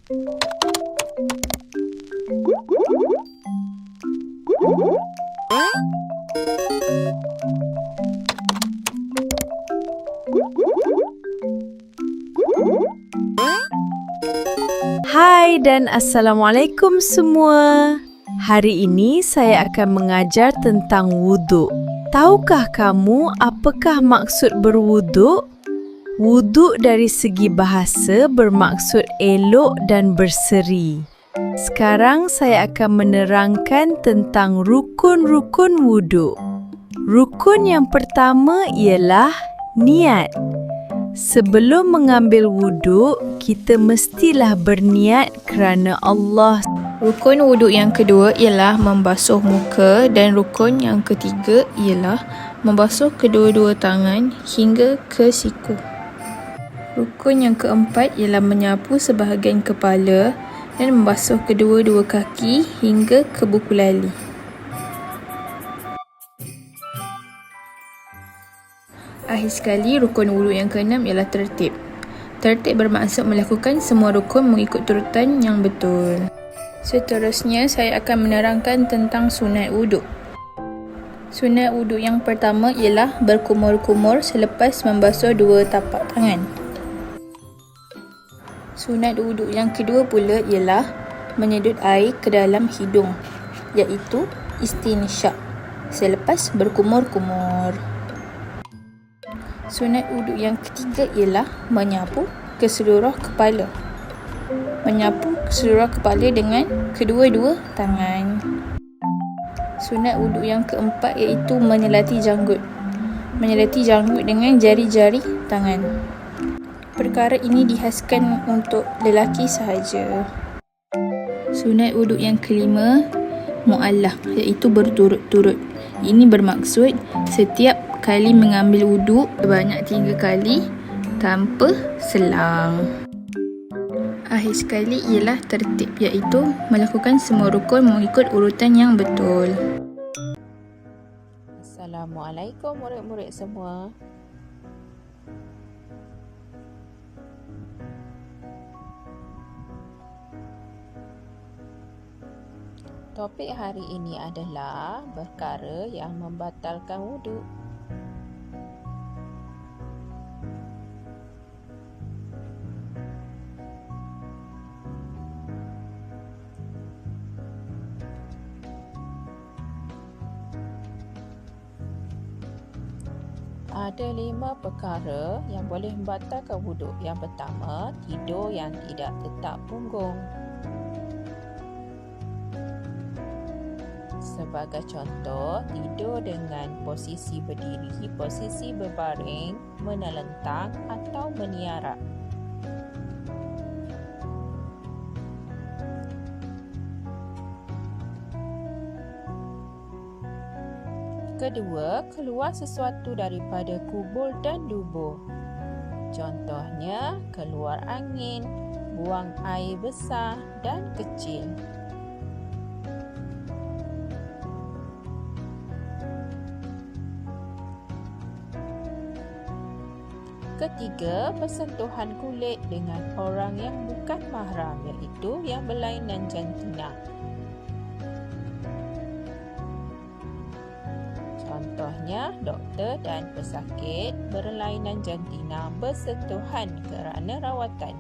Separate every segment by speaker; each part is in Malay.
Speaker 1: Hai dan Assalamualaikum semua. Hari ini saya akan mengajar tentang wuduk. Tahukah kamu apakah maksud berwuduk? Wuduk dari segi bahasa bermaksud elok dan berseri. Sekarang saya akan menerangkan tentang rukun-rukun wuduk. Rukun yang pertama ialah niat. Sebelum mengambil wuduk, kita mestilah berniat kerana Allah.
Speaker 2: Rukun wuduk yang kedua ialah membasuh muka dan rukun yang ketiga ialah membasuh kedua-dua tangan hingga ke siku. Rukun yang keempat ialah menyapu sebahagian kepala dan membasuh kedua-dua kaki hingga ke buku lali. Akhir sekali, rukun wuduk yang keenam ialah tertib. Tertib bermaksud melakukan semua rukun mengikut turutan yang betul. Seterusnya, saya akan menerangkan tentang sunat wuduk. Sunat wuduk yang pertama ialah berkumur-kumur selepas membasuh dua tapak tangan. Sunat wuduk yang kedua pula ialah menyedut air ke dalam hidung, iaitu istinsyak, selepas berkumur-kumur. Sunat wuduk yang ketiga ialah menyapu ke seluruh kepala. Menyapu ke seluruh kepala dengan kedua-dua tangan. Sunat wuduk yang keempat iaitu menyelati janggut. Menyelati janggut dengan jari-jari tangan. Perkara ini dihaskan untuk lelaki sahaja. Sunat wuduk yang kelima, mu'allah, iaitu berturut-turut. Ini bermaksud setiap kali mengambil wuduk sebanyak 3 kali tanpa selang. Akhir sekali ialah tertib, iaitu melakukan semua rukun mengikut urutan yang betul.
Speaker 3: Assalamualaikum murid-murid semua. Topik hari ini adalah perkara yang membatalkan wuduk. Ada 5 perkara yang boleh membatalkan wuduk. Yang pertama, tidur yang tidak tetap punggung. Sebagai contoh, tidur dengan posisi berdiri, posisi berbaring, menelentang atau meniarap. Kedua, keluar sesuatu daripada kubul dan dubur. Contohnya, keluar angin, buang air besar dan kecil. Ketiga, persentuhan kulit dengan orang yang bukan mahram, iaitu yang berlainan jantina. Contohnya, doktor dan pesakit berlainan jantina bersentuhan kerana rawatan.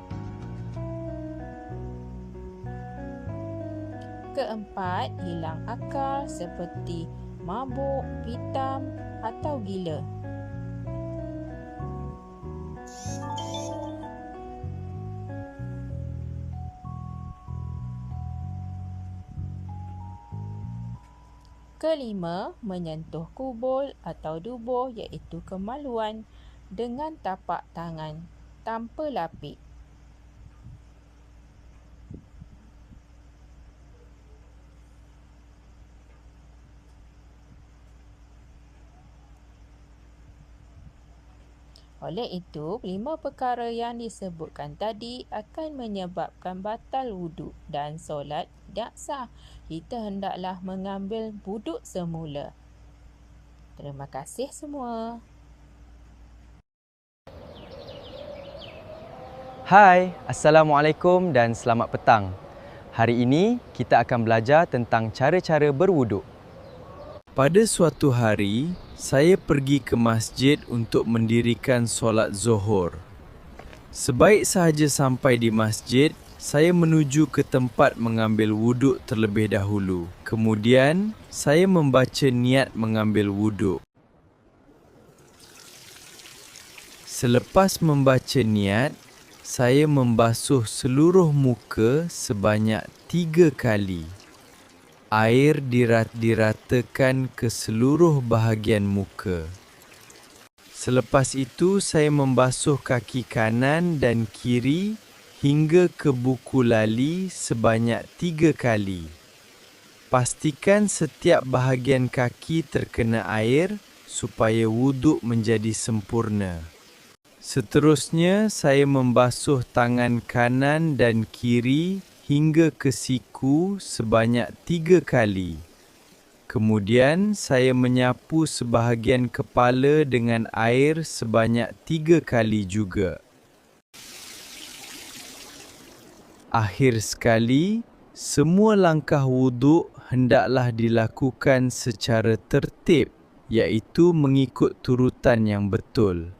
Speaker 3: Keempat, hilang akal seperti mabuk, pitam atau gila. Kelima, menyentuh kubul atau dubur iaitu kemaluan dengan tapak tangan tanpa lapik. Oleh itu, 5 perkara yang disebutkan tadi akan menyebabkan batal wuduk dan solat tidak sah. Kita hendaklah mengambil wuduk semula. Terima kasih semua.
Speaker 4: Hai, Assalamualaikum dan selamat petang. Hari ini kita akan belajar tentang cara-cara berwuduk.
Speaker 5: Pada suatu hari, saya pergi ke masjid untuk mendirikan solat Zuhur. Sebaik sahaja sampai di masjid, saya menuju ke tempat mengambil wuduk terlebih dahulu. Kemudian, saya membaca niat mengambil wuduk. Selepas membaca niat, saya membasuh seluruh muka sebanyak 3 kali. Air diratakan ke seluruh bahagian muka. Selepas itu, saya membasuh kaki kanan dan kiri hingga ke buku lali sebanyak 3 kali. Pastikan setiap bahagian kaki terkena air supaya wuduk menjadi sempurna. Seterusnya, saya membasuh tangan kanan dan kiri hingga ke siku sebanyak 3 kali. Kemudian, saya menyapu sebahagian kepala dengan air sebanyak 3 kali juga. Akhir sekali, semua langkah wuduk hendaklah dilakukan secara tertib, iaitu mengikut turutan yang betul.